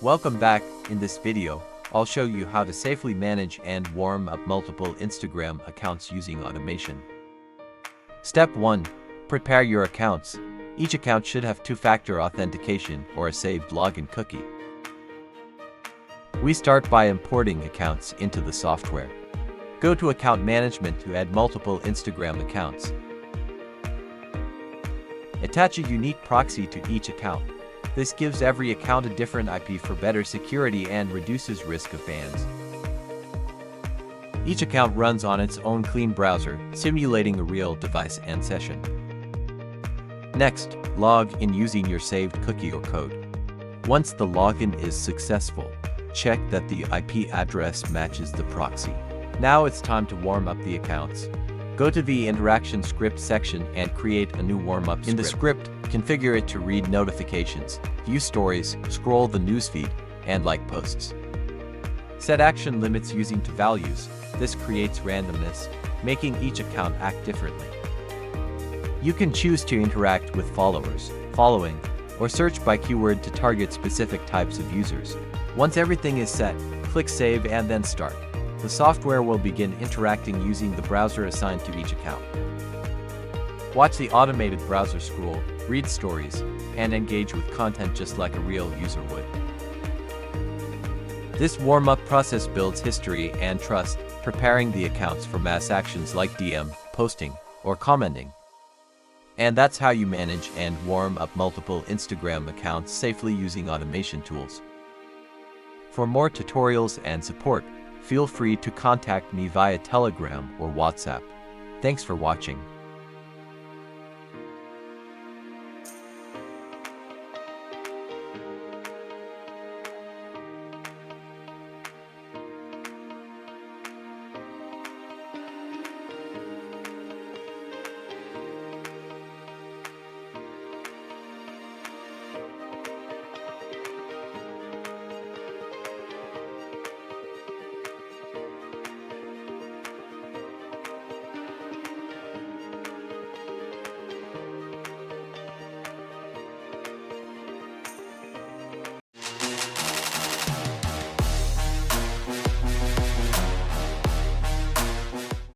Welcome back. In this video, I'll show you how to safely manage and warm up multiple Instagram accounts using automation. Step 1. Prepare your accounts. Each account should have two-factor authentication or a saved login cookie. We start by importing accounts into the software. Go to Account Management to add multiple Instagram accounts. Attach a unique proxy to each account. This gives every account a different IP for better security and reduces risk of bans. Each account runs on its own clean browser, simulating a real device and session. Next, log in using your saved cookie or code. Once the login is successful, check that the IP address matches the proxy. Now it's time to warm up the accounts. Go to the interaction script section and create a new warm-up script. In the script, configure it to read notifications, view stories, scroll the newsfeed, and like posts. Set action limits using to values. This creates randomness, making each account act differently. You can choose to interact with followers, following, or search by keyword to target specific types of users. Once everything is set, click Save and then Start. The software will begin interacting using the browser assigned to each account. Watch the automated browser scroll, read stories, and engage with content just like a real user would. This warm-up process builds history and trust, preparing the accounts for mass actions like DM, posting, or commenting. And that's how you manage and warm up multiple Instagram accounts safely using automation tools. For more tutorials and support, feel free to contact me via Telegram or WhatsApp. Thanks for watching.